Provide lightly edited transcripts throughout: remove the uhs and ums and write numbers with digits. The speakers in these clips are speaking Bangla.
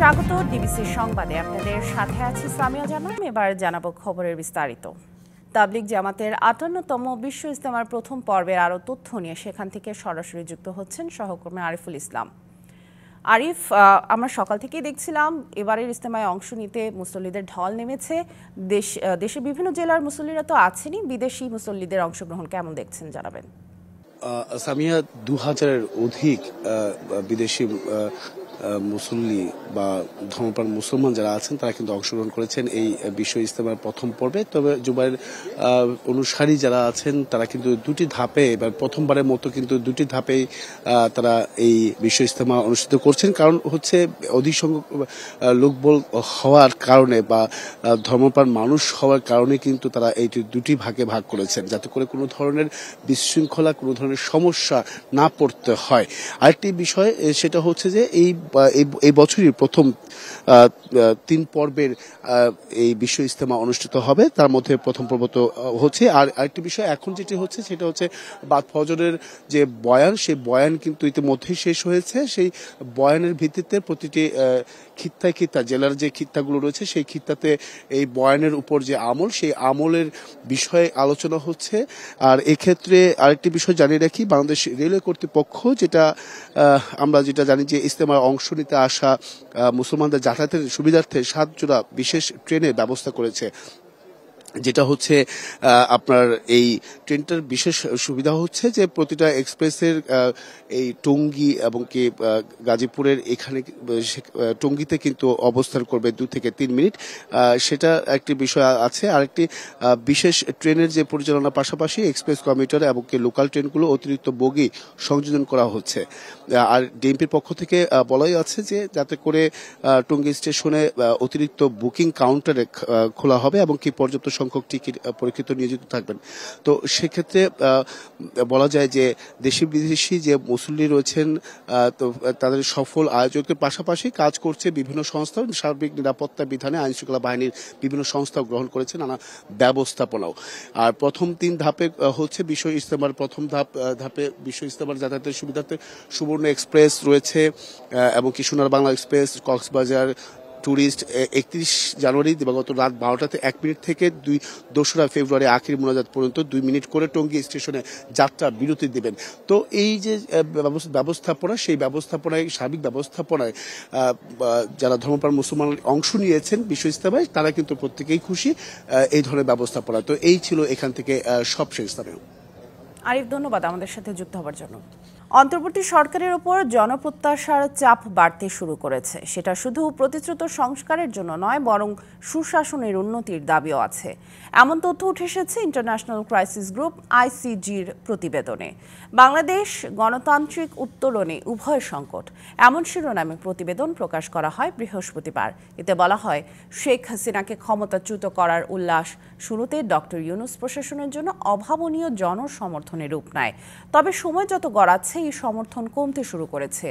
স্বাগত ডিবিসি সংবাদে। আপনাদের সাথে আছি সামিয়া জানাম। এবার জানাবো খবরের বিস্তারিত। তাবলিগ জামাতের ৫৮তম বিশ্ব ইজতেমার প্রথম পর্বের আরও তথ্য নিয়ে সেখান থেকে সরাসরি যুক্ত হচ্ছেন সহকর্মী আরিফুল ইসলাম। আরিফ, আমরা সকাল থেকেই দেখছিলাম এবারের ইজতেমায় অংশ নিতে মুসল্লিদের ঢল নেমেছে। দেশের বিভিন্ন জেলার মুসল্লিরা তো আছেনই, বিদেশি মুসল্লিদের অংশগ্রহণ কেমন দেখছেন জানাবেন। সামিয়া, ২০০০-এর অধিক বিদেশি মুসল্লি বা ধর্মপ্রাণ মুসলমান যারা আছেন তারা কিন্তু অংশগ্রহণ করেছেন এই বিশ্ব ইজতেমার প্রথম পর্বে। তবে জুবাইর অনুসারী যারা আছেন তারা কিন্তু দুটি ধাপে, এবার প্রথমবারের মতো কিন্তু দুটি ধাপেই তারা এই বিশ্ব ইজতেমা অনুষ্ঠিত করছেন। কারণ হচ্ছে অধিক সংখ্যক লোকবল হওয়ার কারণে বা ধর্মপ্রাণ মানুষ হওয়ার কারণে কিন্তু তারা এই দুটি ভাগে ভাগ করেছেন, যাতে করে কোনো ধরনের বিশৃঙ্খলা, কোনো ধরনের সমস্যা না পড়তে হয়। আরেকটি বিষয় সেটা হচ্ছে যে এই বছরই প্রথম ৩ পর্বের এই বিশ্ব ইজতেমা অনুষ্ঠিত হবে। তার মধ্যে প্রথম পর্ব তো হচ্ছে। আর আরেকটি বিষয় এখন যেটি হচ্ছে সেটা হচ্ছে বাদ ফজরের যে বয়ান, সেই বয়ান কিন্তু ইতিমধ্যেই শেষ হয়েছে। সেই বয়ানের ভিত্তিতে প্রতিটি খিত্তায় খিত্তা, জেলার যে খিত্তাগুলো রয়েছে সেই খিত্তাতে এই বয়ানের উপর যে আমল, সেই আমলের বিষয়ে আলোচনা হচ্ছে। আর এক্ষেত্রে আরেকটি বিষয় জানিয়ে রাখি, বাংলাদেশ রেলওয়ে কর্তৃপক্ষ আমরা যেটা জানি যে ইজতেমায় অংশ নিতে আসা মুসলমানদের যাতায়াতের সুবিধার্থে ৭ জোড়া বিশেষ ট্রেনের ব্যবস্থা করেছে। যেটা হচ্ছে আপনার এই ট্রেনটার বিশেষ সুবিধা হচ্ছে যে প্রতিটা এক্সপ্রেসের এই টঙ্গী এবং কি গাজীপুরের এখানে টঙ্গীতে কিন্তু অবস্থান করবে ২ থেকে ৩ মিনিট। সেটা একটি বিষয় আছে। আরেকটি বিশেষ ট্রেনের যে পরিচালনার পাশাপাশি এক্সপ্রেস কমিউটার এবং কি লোকাল ট্রেনগুলো অতিরিক্ত বগি সংযোজন করা হচ্ছে। আর ডিএমপির পক্ষ থেকে বলাই আছে যে যাতে করে টঙ্গী স্টেশনে অতিরিক্ত বুকিং কাউন্টারে খোলা হবে এবং কি পর্যাপ্ত সংখ্যক টিকিট পরীক্ষিত নিয়োজিত থাকবেন। তো সেক্ষেত্রে বলা যায় যে দেশি বিদেশি যে মুসল্লি রয়েছেন তো তাদের সফল আয়োজকের পাশাপাশি কাজ করছে বিভিন্ন সংস্থা, সার্বিক নিরাপত্তা বিধানে আইনশৃঙ্খলা বাহিনীর বিভিন্ন সংস্থাও গ্রহণ করেছে নানা ব্যবস্থাপনাও। আর প্রথম ৩ ধাপে হচ্ছে বিশ্ব ইজতেমার প্রথম ধাপে বিশ্ব ইজতেমার যাতায়াতের সুবিধার্থে সুবর্ণ এক্সপ্রেস রয়েছে এবং কি সোনার বাংলা এক্সপ্রেস, কক্সবাজার ট্যুরিস্ট ৩১ জানুয়ারি দিবাগত রাত ১২টা ১ মিনিট থেকে ২রা ফেব্রুয়ারি আখির মোনাজাত পর্যন্ত ২ মিনিট করে টঙ্গী স্টেশনে যাত্রা বিরতি দেবেন। তো এই যে ব্যবস্থাপনা, সেই ব্যবস্থাপনায়, সার্বিক ব্যবস্থাপনায় যারা ধর্মপ্রাণ মুসলমান অংশ নিয়েছেন বিশ্ব ইজতেমায় তারা কিন্তু প্রত্যেকেই খুশি এই ধরনের ব্যবস্থাপনা। তো এই ছিল এখান থেকে সবশেষ স্থানীয়। আরিফ, ধন্যবাদ আমাদের সাথে যুক্ত হওয়ার জন্য। অন্তর্বর্তী সরকারের উপর জনপ্রত্যাশার চাপ বাড়তে শুরু করেছে। সেটা শুধু প্রতিশ্রুত সংস্কারের জন্য নয়, বরং সুশাসনের উন্নতির দাবিও আছে। এমন তথ্য উঠে এসেছে ইন্টারন্যাশনাল ক্রাইসিস গ্রুপ আইসিজির প্রতিবেদনে। বাংলাদেশ গণতান্ত্রিক উত্তরণে উভয় সংকট, এমন শিরোনামে প্রতিবেদন প্রকাশ করা হয় বৃহস্পতিবার। এতে বলা হয়, শেখ হাসিনাকে ক্ষমতাচ্যুত করার উল্লাস শুরুতে ডক্টর ইউনূস প্রশাসনের জন্য অভাবনীয় জনসমর্থনের রূপ নেয়। তবে সময় যত গড়াচ্ছে এই সমর্থন কমতে শুরু করেছে।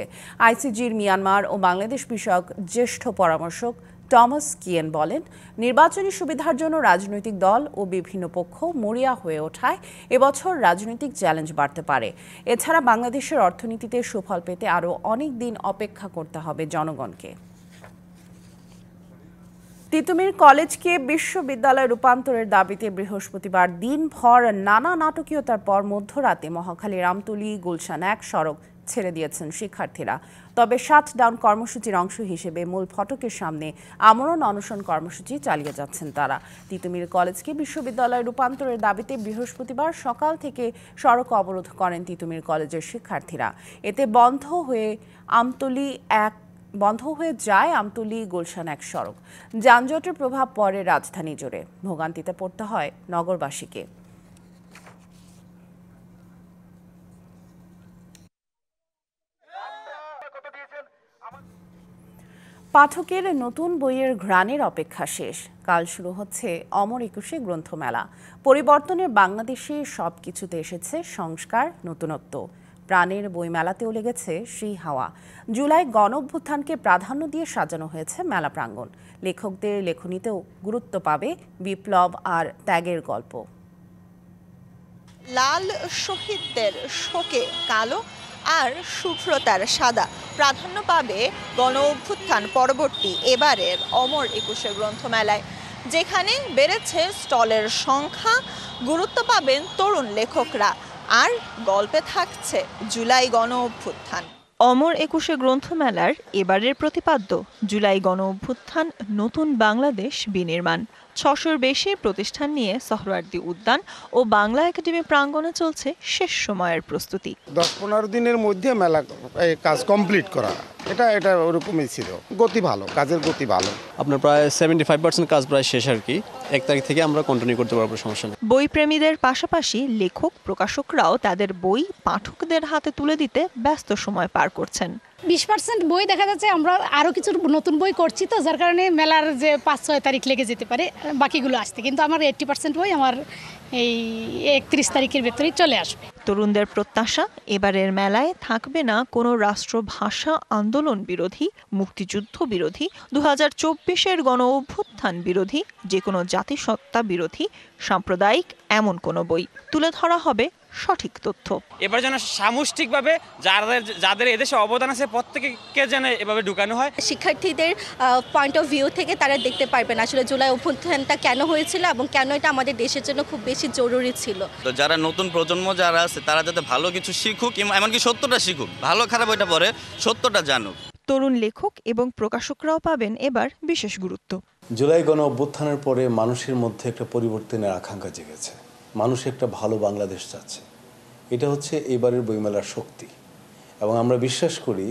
আইসিজির মিয়ানমার ও বাংলাদেশ বিষয়ক জ্যেষ্ঠ পরামর্শক টমাস কিয়েন বলেন, নির্বাচনী সুবিধার জন্য রাজনৈতিক দল ও বিভিন্ন পক্ষ মরিয়া হয়ে ওঠায় এবছর রাজনৈতিক চ্যালেঞ্জ বাড়তে পারে। এছাড়া বাংলাদেশের অর্থনীতিতে সুফল পেতে আরও অনেক দিন অপেক্ষা করতে হবে জনগণকে। তিতুমির কলেজকে বিশ্ববিদ্যালয়ে রূপান্তরের দাবিতে বৃহস্পতিবার দিনভর নানা নাটকীয়তার পর মধ্যরাতে মহাখালীর আমতলী গুলশান ১ সড়ক ছেড়ে দিয়েছেন শিক্ষার্থীরা। তবে শাটডাউন কর্মসূচির অংশ হিসেবে মূল ফটকের সামনে আমরণ অনশন কর্মসূচি চালিয়ে যাচ্ছেন তারা। তিতুমির কলেজকে বিশ্ববিদ্যালয়ে রূপান্তরের দাবিতে বৃহস্পতিবার সকাল থেকে সড়ক অবরোধ করেন তিতুমির কলেজের শিক্ষার্থীরা। এতে বন্ধ হয়ে যায় আমতলী গুলশান ১ সড়ক। যানজটের প্রভাব পড়ে রাজধানী জুড়ে। ভোগান্তিতে পড়তে হয় নগরবাসীকে। পাঠকের নতুন বইয়ের ঘ্রাণের অপেক্ষা শেষ। কাল শুরু হচ্ছে অমর একুশে গ্রন্থমেলা। পরিবর্তনের বাংলাদেশে সবকিছুতে এসেছে সংস্কার, নতুনত্ব। প্রাণের বইমেলাতেও লেগেছে সেই হাওয়া। জুলাই গণঅভ্যুত্থানকে প্রাধান্য দিয়ে সাজানো হয়েছে মেলা প্রাঙ্গণ। লেখকদের লেখনীতেও গুরুত্ব পাবে বিপ্লব আর ত্যাগের গল্প। লাল শহীদদের শোকে কালো আর শুভ্রতার সাদা প্রাধান্য পাবে গণ অভ্যুত্থান পরবর্তী এবারের অমর একুশে গ্রন্থমেলায়, যেখানে বেড়েছে স্টলের সংখ্যা, গুরুত্ব পাবেন তরুণ লেখকরা, আর গল্পে থাকছে জুলাই গণ অভ্যুত্থান। অমর একুশে গ্রন্থমেলার এবারের প্রতিপাদ্য জুলাই গণ অভ্যুত্থান, নতুন বাংলাদেশ বিনির্মাণ। ৬০০-র বেশি প্রতিষ্ঠান নিয়ে সোহরাওয়ার্দী উদ্যান ও বাংলা একাডেমি প্রাঙ্গণে চলছে শেষ সময়ের প্রস্তুতি। ১০-১৫ দিনের মধ্যে মেলা কাজ কমপ্লিট করা, এটা ওরকমই ছিল। গতি ভালো, কাজের গতি ভালো। আপনার প্রায় ৭৫% কাজ প্রায় শেষ আর কি। ১ তারিখ থেকে আমরা কন্টিনিউ করতে পারবো, সমস্যা নেই। বই প্রেমীদের পাশাপাশি লেখক প্রকাশকরাও তাদের বই পাঠকদের হাতে তুলে দিতে ব্যস্ত সময় পার করছেন। 20% বই দেখা যাচ্ছে, আমরা আরো কিছু নতুন বই করছি, তো যার কারণে মেলার যে ৫-৬ তারিখ লেগে যেতে পারে বাকিগুলো আসতে, কিন্তু আমার 80% বই আমার এই ৩১ তারিখের ভেতরেই চলে আসবে। তরুণদের প্রত্যাশা, এবারের মেলায় থাকবে না কোনো রাষ্ট্রভাষা আন্দোলন বিরোধী, মুক্তিযুদ্ধ বিরোধী, ২০২৪-এর গণ অভ্যুত্থান বিরোধী, যে কোনো জাতিসত্তা বিরোধী, সাম্প্রদায়িক এমন কোনো বই। তুলে ধরা হবে সঠিক তথ্য। এবার যেন সামষ্টিকভাবে যাদের এদেশে অবদান আছে প্রত্যেককে যেন এভাবে ঢুকানো হয়। শিক্ষার্থীদের পয়েন্ট অফ ভিউ থেকে তারা দেখতে পারবেন আসলে জুলাই অভ্যুত্থানটা কেন হয়েছিল এবং কেন এটা আমাদের দেশের জন্য খুব বেশি জরুরি ছিল। তো যারা নতুন প্রজন্ম যারা আছে তারা যাতে ভালো কিছু শিখুক, এমনকি সত্যটা শিখুক, ভালো খারাপ ওইটা পরে সত্যটা জানুক। তরুণ লেখক এবং প্রকাশকরাও পাবেন এবার বিশেষ গুরুত্ব। জুলাই গণ অভ্যুত্থানের পরে মানুষের মধ্যে একটা পরিবর্তনের আকাঙ্ক্ষা জেগেছে। মানুষ একটা ভালো বাংলাদেশ চাচ্ছে। এটা হচ্ছে এবারের বইমেলার শক্তি, এবং আমরা বিশ্বাস করি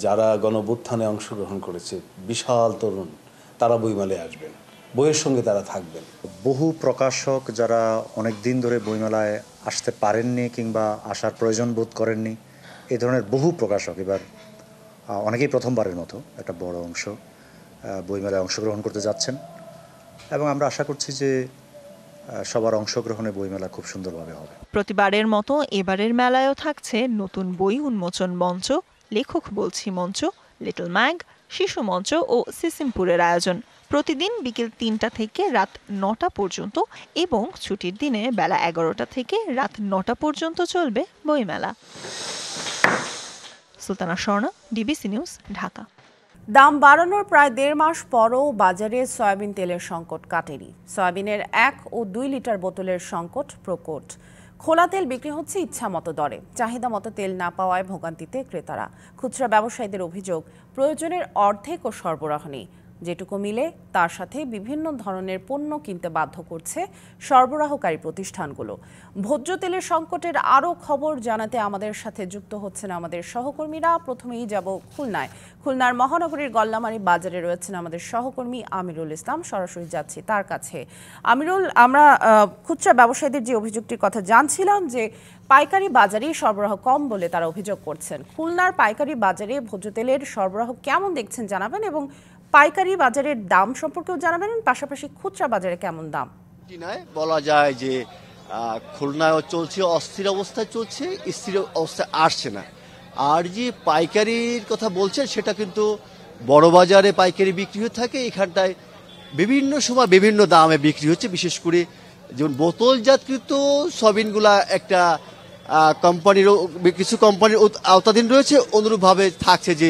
যারা গণ অভ্যুত্থানে অংশগ্রহণ করেছে, বিশাল তরুণ, তারা বইমেলায় আসবেন, বইয়ের সঙ্গে তারা থাকবেন। বহু প্রকাশক যারা অনেক দিন ধরে বইমেলায় আসতে পারেননি কিংবা আসার প্রয়োজন বোধ করেননি, এই ধরনের বহু প্রকাশক এবার অনেকেই প্রথমবারের মতো একটা বড় অংশ বইমেলায় অংশগ্রহণ করতে যাচ্ছেন, এবং আমরা আশা করছি যে সবার অংশগ্রহণে বইমেলা খুব সুন্দরভাবে হবে। প্রতিবারের মতো এবারের মেলায়ও থাকছে নতুন বই উন্মোচন মঞ্চ, লেখক বলছি মঞ্চ, লিটল ম্যাগ, শিশু মঞ্চ ও সিসিমপুরের আয়োজন। প্রতিদিন বিকেল ৩টা থেকে রাত ৯টা পর্যন্ত এবং ছুটির দিনে বেলা ১১টা থেকে রাত ৯টা পর্যন্ত চলবে বইমেলা। Sultana Swarna, DBC news, Dhaka. দাম বাড়ানোর প্রায় ১.৫ মাস পরও বাজারে সয়াবিন তেলের সংকট কাটেনি। সয়াবিনের ১ ও ২ লিটার বোতলের সংকট প্রকট। খোলা তেল বিক্রি হচ্ছে ইচ্ছামতো দরে, চাহিদা মতো তেল না পাওয়ায় ভোগান্তিতে ক্রেতারা। খুচরা ব্যবসায়ীদের অভিযোগ, প্রয়োজনের অর্ধেকও সরবরাহ নেই। যেটুকু মিলে তার সাথে বিভিন্ন ধরনের পণ্য কিনতে বাধ্য করছে সরবরাহকারী প্রতিষ্ঠানগুলো। ভোজ্য তেলের সংকটের আরও খবর জানাতে আমাদের সাথে যুক্ত হচ্ছেন আমাদের সহকর্মীরা। প্রথমেই যাব খুলনায়। খুলনার মহানগরীর গল্লামারী বাজারে রয়েছেন আমাদের সহকর্মী আমিরুল ইসলাম। সরাসরি যাচ্ছি তার কাছে। আমিরুল, আমরা খুচরা ব্যবসায়ীদের যে অভিযোগটির কথা জানছিলাম যে পাইকারি বাজারেই সরবরাহ কম বলে তারা অভিযোগ করছেন। খুলনার পাইকারি বাজারে ভোজ্য তেলের সরবরাহ কেমন দেখছেন জানাবেন, এবং পাইকারি বাজারের দাম সম্পর্কেও জানাবেন, পাশাপাশি খুচরা বাজারে কেমন দাম? বলা যায় যে খুলনায় চলছে, অস্থির অবস্থায় চলছে, স্থির অবস্থায় আসছে না। আর যে পাইকারির কথা বলছেন সেটা কিন্তু বড় বাজারে পাইকারি বিক্রি হয়ে থাকে, এখানটায় বিভিন্ন সময় বিভিন্ন দামে বিক্রি হচ্ছে। বিশেষ করে যেমন বোতলজাতকৃত সয়াবিনগুলা একটা কোম্পানির, কিছু কোম্পানির আওতাধীন রয়েছে, অনুরূপভাবে থাকছে যে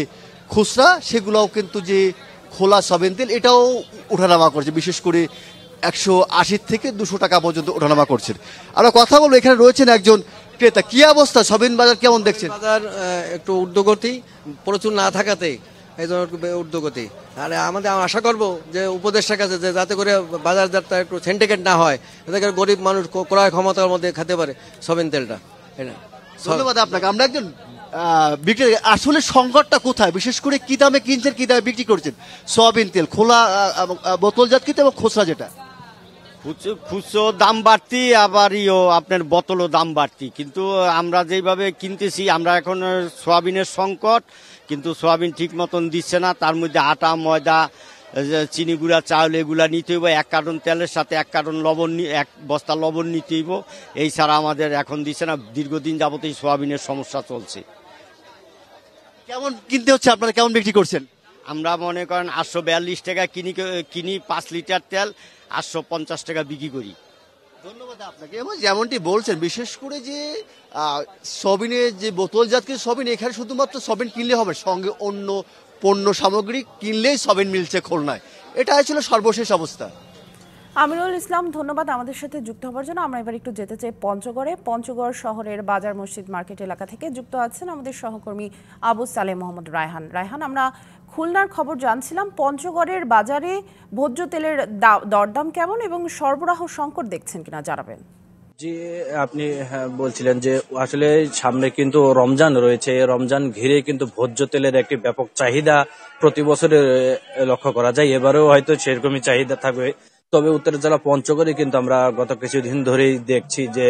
খুচরা, সেগুলোও কিন্তু যে খোলা সয়াবিন তেল এটাও ওঠানামা করছে। বিশেষ করে ১৮০ থেকে ২০০ টাকা পর্যন্ত ওঠানামা করছেন। আমরা কথা বলবো, এখানে রয়েছেন একজন ক্রেতা। কি অবস্থা, সয়াবিন বাজার কেমন দেখছেন? বাজার একটু ঊর্ধ্বগতি, প্রচুর না থাকাতে এই জন্য ঊর্ধ্বগতি। আর আমাদের আশা করবো যে উপদেষ্টার কাছে যে যাতে করে বাজার দরটা একটু সিন্ডিকেট না হয়, যাতে করে গরিব মানুষ ক্রয় ক্ষমতার মধ্যে খেতে পারে সয়াবিন তেলটা। ধন্যবাদ আপনাকে। আমরা একজন বিক্রি, আসলে সংকটটা কোথায়, বিশেষ করে কি দামে কিনছেন, কি দামে বিক্রি করছেন সয়াবিন তেল, খোলা বোতলজাতকৃত এবং খুচরা? যেটা খুচরো দাম বাড়তি, আবার আপনার বোতলও দাম বাড়তি, কিন্তু আমরা যেভাবে কিনতেছি, আমরা এখন সয়াবিনের সংকট, কিন্তু সয়াবিন ঠিক মতন দিচ্ছে না। তার মধ্যে আটা, ময়দা, চিনি গুঁড়া, চাউল এগুলা নিতে হইব। ১ কার্টন তেলের সাথে 1 কার্টন লবণ, 1 বস্তা লবণ নিতে হইব। এই ছাড়া আমাদের এখন দিচ্ছে না। দীর্ঘদিন যাবত এই সয়াবিনের সমস্যা চলছে। কেমন কিনতে হচ্ছে, আপনারা কেমন বিক্রি করছেন? আমরা মনে করেন ৮৪২ টাকা কিনি ৫ লিটার তেল, ৮৫০ টাকা বিক্রি করি। ধন্যবাদ আপনাকে। এবং যেমনটি বলছেন, বিশেষ করে যে সয়াবিনের যে বোতলজাত সয়াবিন, এখানে শুধুমাত্র সয়াবিন কিনলে হবে, সঙ্গে অন্য পণ্য সামগ্রী কিনলেই সয়াবিন মিলছে খুলনায়। এটা ছিল সর্বশেষ অবস্থা। আমিরুল ইসলাম, ধন্যবাদ আমাদের সাথে যুক্ত হওয়ার জন্য। আমরা এবার একটু যেতে চাই পঞ্চগড়ে। পঞ্চগড় শহরের বাজার মসজিদ মার্কেট এলাকা থেকে যুক্ত আছেন আমাদের সহকর্মী আবু সালেহ মোহাম্মদ রায়হান। আমরা খুলনার খবর জানছিলাম, পঞ্চগড়ের বাজারে ভোজ্য তেলের দরদাম কেমন এবং সরবরাহ সংকট দেখছেন কিনা জানাবেন। জি, আপনি বলছিলেন যে আসলে সামনে কিন্তু রমজান রয়েছে, রমজান ঘিরে কিন্তু ভোজ্য তেলের একটি ব্যাপক চাহিদা প্রতি বছরে লক্ষ্য করা যায়। এবারেও হয়তো সেরকমই চাহিদা থাকবে। তবে উত্তর জেলা পঞ্চগড়ে কিন্তু আমরা গত কিছুদিন ধরেই দেখছি যে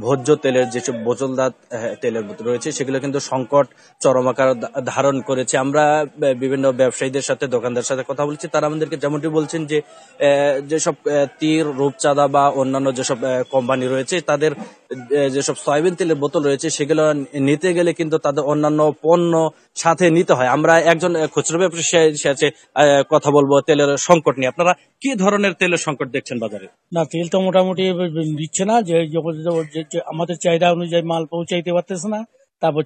ভোজ্য তেলের যেসব বোতলজাত তেলের বোতল রয়েছে সেগুলো কিন্তু সংকট চরম আকার ধারণ করেছে। আমরা বিভিন্ন ব্যবসায়ীদের সাথে, দোকানদার সাথে কথা বলছি, তারা আমাদেরকে যেমনটি বলছেন যে যেসব তীর, রূপচাঁদা বা অন্যান্য যেসব কোম্পানি রয়েছে তাদের যেসব সয়াবিন তেলের বোতল রয়েছে সেগুলো নিতে গেলে কিন্তু তাদের অন্যান্য পণ্য সাথে নিতে হয়। আমরা একজন খুচরো ব্যবসায়ীর সাথে কথা বলবো তেলের সংকট নিয়ে। আপনারা কি ধরনের তেলের সংকট দেখছেন বাজারে? না, তেল তো মোটামুটি দিচ্ছে না, যে আমাদের চাহিদা অনুযায়ী মাল পৌঁছাইতে পারতেছে না। তারপর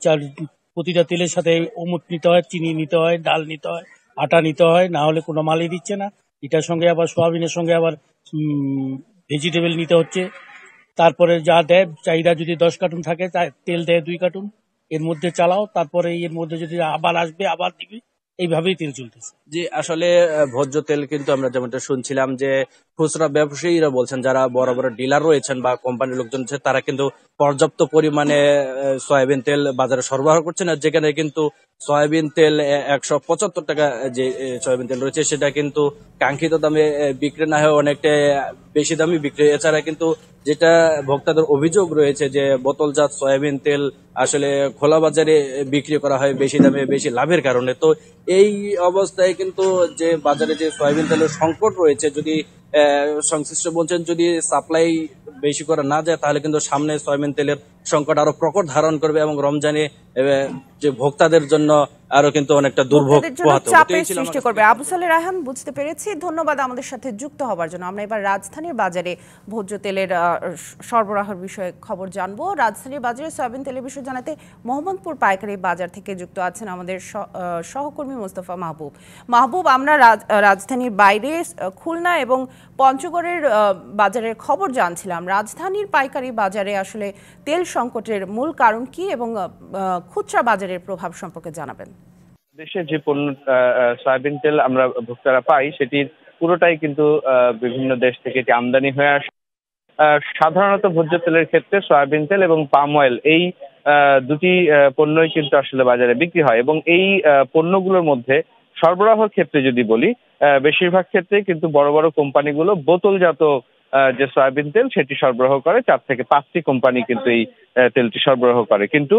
প্রতিটা তেলের সাথে অমুক নিতে হয়, চিনি নিতে হয়, ডাল নিতে হয়, আটা নিতে হয়, না হলে কোনো মালই দিচ্ছে না। এটার সঙ্গে আবার সোয়াবিনের সঙ্গে আবার ভেজিটেবল নিতে হচ্ছে। তারপরে যা দেয়, চাহিদা যদি 10 কার্টুন থাকে তেল দেয় 2 কার্টুন, এর মধ্যে চালাও, তারপরে এর মধ্যে যদি আবার আসবে আবার দিবে, এইভাবেই তেল চলতেছে। জি, আসলে ভোজ্য তেল কিন্তু আমরা যেমনটা শুনছিলাম যে খুচরা ব্যবসায়ীরা বলছেন, যারা বড় বড় ডিলার রয়েছেন বা কোম্পানির লোকজন আছে, তারা কিন্তু পর্যাপ্ত পরিমাণে সয়াবিন তেল বাজারে সরবরাহ করছেন। আর যেখানে কিন্তু সয়াবিন তেল 175 টাকা যে সয়াবিন তেল রয়েছে সেটা কিন্তু কাঙ্ক্ষিত দামে বিক্রি না হয়ে অনেকটা বেশি দামে বিক্রি। এছাড়া কিন্তু যেটা ভোক্তাদের অভিযোগ রয়েছে যে বোতলজাত সয়াবিন তেল আসলে খোলা বাজারে বিক্রি করা হয় বেশি দামে, বেশি লাভের কারণে। তো এই অবস্থায় কিন্তু যে বাজারে যে সয়াবিন তেলের সংকট রয়েছে, যদি সংশ্লিষ্ট বলছেন যদি সাপ্লাই বেশি করা না যায় তাহলে কিন্তু সামনে সয়াবিন তেলের সংকট আরো প্রকট ধারণ করবে এবং রমজানে যে ভোক্তাদের জন্য আরো কিন্তু অনেকটা দুর্ভোগ সৃষ্টি করবে। আবু সালেহ রায়হান, বুঝতে পেরেছি, ধন্যবাদ আমাদের সাথে যুক্ত হওয়ার জন্য। আমরা এবার রাজধানীর বাজারে ভোজ্য তেলের সরবরাহের বিষয়ে খবর জানবো। রাজধানীর বাজারে সয়াবিন তেলের বিষয়ে জানাতে মোহাম্মদপুর পাইকারি বাজার থেকে যুক্ত আছেন আমাদের সহকর্মী মোস্তফা মাহবুব। আমরা রাজধানীর বাইরে খুলনা এবং পঞ্চগড়ের বাজারের খবর জানছিলাম। রাজধানীর পাইকারি বাজারে আসলে তেল সংকটের মূল কারণ কি এবং খুচরা বাজারের প্রভাব সম্পর্কে জানাবেন। দেশে যে পণ্য সয়াবিন তেল আমরা ভোক্তারা পাই সেটির পুরোটাই কিন্তু বিভিন্ন দেশ থেকে এটি আমদানি হয়ে আসে। সাধারণত ভোজ্য তেলের ক্ষেত্রে সয়াবিন তেল এবং পাম অয়েল, এই দুটি পণ্যই কিন্তু আসলে বাজারে বিক্রি হয় এবং এই পণ্যগুলোর মধ্যে সরবরাহের ক্ষেত্রে যদি বলি, বেশিরভাগ ক্ষেত্রে কিন্তু বড় বড় কোম্পানিগুলো বোতলজাত যে সয়াবিন তেল সেটি সরবরাহ করে। 4 থেকে 5টি কোম্পানি কিন্তু এই তেলটি সরবরাহ করে। কিন্তু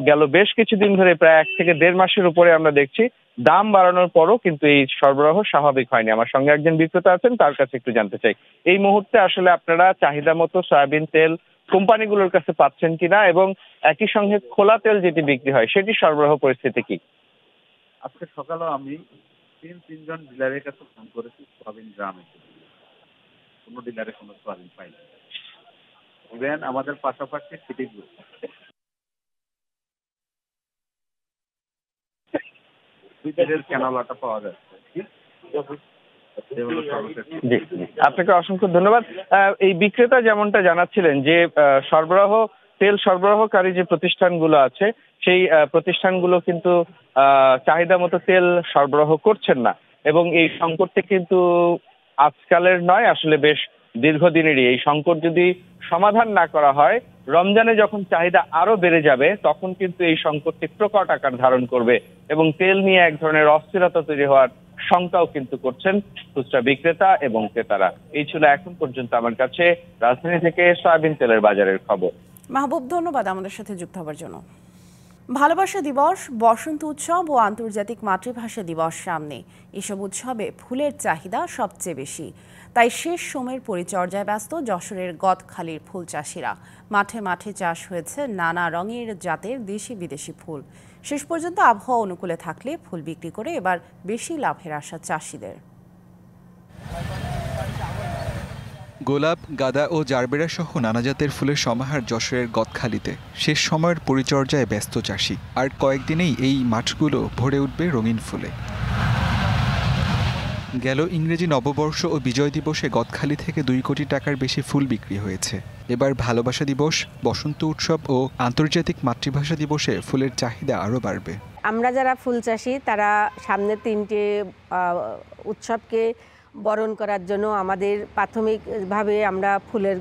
গেল বেশ কিছুদিন ধরে প্রায় 1 থেকে 1.5 মাসের উপরে আমরা দেখছি দাম বাড়ানোর পরও কিন্তু এই সরবরাহ স্বাভাবিক হয়নি। আমার সঙ্গে একজন বিক্রেতা আছেন, তার কাছে একটু জানতে চাই এই মুহূর্তে আসলে আপনারা চাহিদা মতো সয়াবিন তেল কোম্পানিগুলোর কাছে পাচ্ছেন কিনা এবং একই সঙ্গে খোলা তেল যেটি বিক্রি হয় সেটি সরবরাহ পরিস্থিতি কি? আজকে সকালেও আমি 3জন ডিলারের কাছে ফোন করেছি সয়াবিন গ্রামে, কোনো ডিলারে কোনো সয়াবিন পাইনি। ইভেন আমাদের পাশাপাশি সিটিগুলো কেনালাটা পাওয়া যাচ্ছে। আপনাকে অসংখ্য ধন্যবাদ। এই বিক্রেতা যেমনটা জানাচ্ছিলেন যে তেল সরবরাহকারী যে প্রতিষ্ঠানগুলো আছে সেই প্রতিষ্ঠানগুলো কিন্তু চাহিদা মতো তেল সরবরাহ করছেন না এবং এই সংকটটি কিন্তু আজকালের নয়, আসলে বেশ দীর্ঘদিনেরই। এই সংকট যদি সমাধান না করা হয়, রমজানে যখন চাহিদা আরো বেড়ে যাবে তখন কিন্তু এই সংকটটি প্রকট আকার ধারণ করবে এবং তেল নিয়ে এক ধরনের অস্থিরতা তৈরি হওয়ার শঙ্কাও কিন্তু করছেন খুচরা বিক্রেতা এবং ক্রেতারা। এই ছিল এখন পর্যন্ত আমার কাছে রাজধানী থেকে সয়াবিন তেলের বাজারের খবর। মাহবুব, ধন্যবাদ আমাদের সাথে যুক্ত হওয়ার জন্য। ভালোবাসা দিবস, বসন্ত উৎসব ও আন্তর্জাতিক মাতৃভাষা দিবস সামনে। এসব উৎসবে ফুলের চাহিদা সবচেয়ে বেশি, তাই শেষ সময়ের পরিচর্যায় ব্যস্ত যশোরের গদখালির ফুল চাষিরা। মাঠে মাঠে চাষ হয়েছে নানা রঙের জাতের দেশি বিদেশি ফুল। শেষ পর্যন্ত আবহাওয়া অনুকূলে থাকলে ফুল বিক্রি করে এবার বেশি লাভের আশা চাষিদের। গোলাপ, গাঁদা ও জারবেরা সহ নানা জাতের ফুলের সমাহার যশোরের গদখালিতে। শেষ সময়ের পরিচর্যায় ব্যস্ত চাষি, আর কয়েকদিনেই এই মাঠগুলো ভরে উঠবে রঙিন ফুলে। গেল ইংরেজি নববর্ষ ও বিজয় দিবসে গদখালি থেকে 2 কোটি টাকার বেশি ফুল বিক্রি হয়েছে। এবার ভালোবাসা দিবস, বসন্ত উৎসব ও আন্তর্জাতিক মাতৃভাষা দিবসে ফুলের চাহিদা আরও বাড়বে। আমরা যারা ফুল চাষি তারা সামনে 3টে উৎসবকে বরণ করার জন্য আমাদের প্রাথমিকভাবে আমরা ফুলের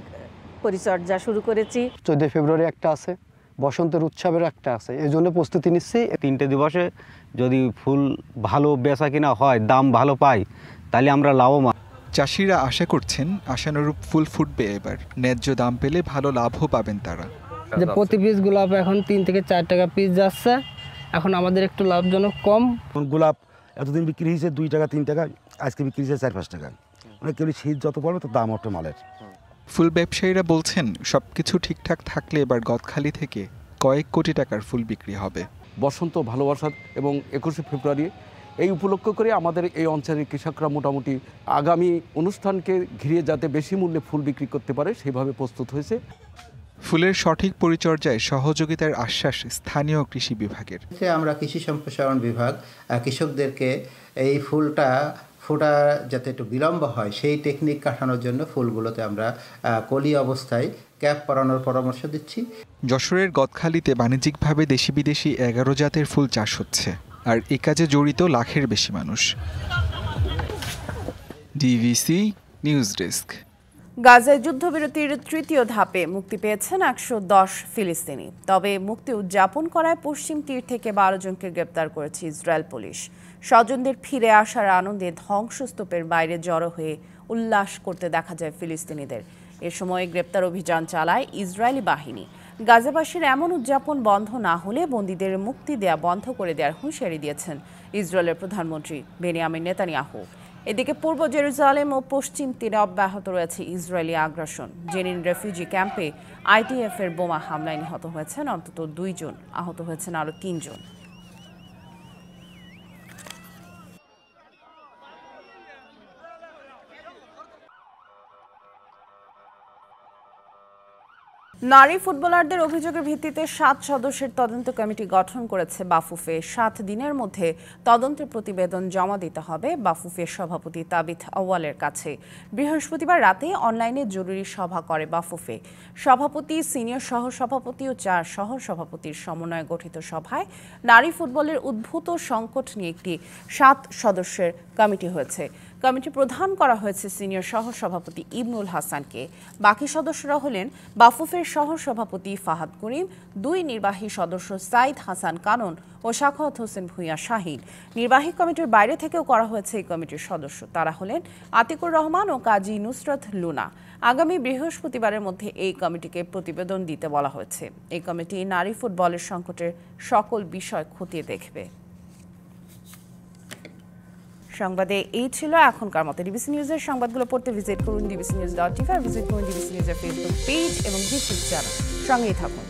পরিচর্যা শুরু করেছি। 14 ফেব্রুয়ারি একটা আছে, বসন্তের উৎসবের একটা আছে, এই জন্য প্রস্তুতি নিচ্ছি। 3টে দিবসে যদি ফুল ভালো বেচা কিনা হয়, দাম ভালো পাই, তাহলে আমরা লাভবান। চাষিরা আশা করছেন আশানুরূপ ফুল ফুটবে এবার। ন্যায্য দাম পেলে ভালো লাভও পাবেন তারা। যে প্রতি পিস গোলাপ এখন 3 থেকে 4 টাকা পিস যাচ্ছে, এখন আমাদের একটু লাভজনক কম। গোলাপ এতদিন বিক্রি হয়েছে 2 টাকা 3 টাকা, আজকে বিক্রি হয়েছে 4-5 টাকা। মানে কেউ শীত যত পড়বে তো দাম ওঠে মালের। ফুল ব্যবসায়ীরা বলছেন সবকিছু ঠিকঠাক থাকলে এবার গদখালি থেকে কয়েক কোটি টাকার ফুল বিক্রি হবে। বসন্ত ভালোবাসার এবং 21শে ফেব্রুয়ারি এই উপলক্ষ করে আমাদের এই অঞ্চলের কৃষকরা মোটামুটি আগামী অনুষ্ঠানকে ঘিরে যাতে বেশি মূল্যে ফুল বিক্রি করতে পারে সেভাবে প্রস্তুত হয়েছে। ফুলের সঠিক পরিচর্যায় সহযোগিতার আশ্বাস স্থানীয় কৃষি বিভাগের। আমরা কৃষি সম্প্রসারণ বিভাগ কৃষকদেরকে এই ফুলটা ফোটা যাতে একটু বিলম্ব হয় সেই টেকনিক কাটানোর জন্য ফুলগুলোতে আমরা কলি অবস্থায় ক্যাপ পরানোর পরামর্শ দিচ্ছি। যশোরের গদখালিতে বাণিজ্যিকভাবে দেশি বিদেশি 11 জাতের ফুল চাষ হচ্ছে, আর এ কাজে জড়িত লাখের বেশি মানুষ। DVC news desk. গাজায় যুদ্ধবিরতির 3য় ধাপে মুক্তি পেয়েছেন 110 ফিলিস্তিনি। তবে মুক্তি উদযাপন করায় পশ্চিম তীর থেকে 12 জনকে গ্রেপ্তার করেছে ইসরায়েল পুলিশ। স্বজনদের ফিরে আসার আনন্দে ধ্বংসস্তূপের বাইরে জড়ো হয়ে উল্লাস করতে দেখা যায় ফিলিস্তিনিদের। এ সময় গ্রেপ্তার অভিযান চালায় ইসরায়েলি বাহিনী। গাজাবাসীর এমন উদযাপন বন্ধ না হলে বন্দীদের মুক্তি দেয়া বন্ধ করে দেওয়ার হুঁশিয়ারি দিয়েছেন ইসরায়েলের প্রধানমন্ত্রী বেনিয়ামিন নেতানিয়াহু। এদিকে পূর্ব জেরুজালেম ও পশ্চিম তীরে অব্যাহত রয়েছে ইসরায়েলি আগ্রাসন। জেনিন রেফিউজি ক্যাম্পে আইটিএফ এর বোমা হামলায় নিহত হয়েছেন অন্তত 2 জন, আহত হয়েছেন আরও 3 জন। নারী ফুটবলারদের অভিযোগের ভিত্তিতে 7 সদস্যের তদন্ত কমিটি গঠন করেছে বাফুফে। 7 দিনের মধ্যে তদন্তের প্রতিবেদন জমা দিতে হবে বাফুফের সভাপতি তাবিথ আউয়ালের কাছে। বৃহস্পতিবার রাতে অনলাইনে জরুরি সভা করে বাফুফে। সভাপতি, সিনিয়র সহসভাপতি ও 4 সহসভাপতির সমন্বয়ে গঠিত সভায় নারী ফুটবলের উদ্ভূত সংকট নিয়ে একটি 7 সদস্যের কমিটি হয়েছে। কমিটি প্রধান করা হয়েছে সিনিয়র সহসভাপতি ইবনুল হাসানকে। বাকি সদস্যরা হলেন বাফুফের সহসভাপতি ফাহাদ করিম, 2 নির্বাহী সদস্য সাইদ হাসান কানন ও সাখাওয়াত হোসেন ভূঁইয়া শাহিন। নির্বাহী কমিটির বাইরে থেকেও করা হয়েছে এই কমিটির সদস্য। তারা হলেন আতিকুর রহমান ও কাজী নুসরত লুনা। আগামী বৃহস্পতিবারের মধ্যে এই কমিটিকে প্রতিবেদন দিতে বলা হয়েছে। এই কমিটি নারী ফুটবলের সংকটের সকল বিষয় খতিয়ে দেখবে। সংবাদে এই ছিল এখনকার মতো। ডিবিসি নিউজের সংবাদগুলো পড়তে ভিজিট করুন dbcnews.tv, ভিজিট করুন ডিবিসি নিউজের ফেসবুক পেজ এবং ইউটিউব চ্যানেল। সঙ্গেই থাকুন।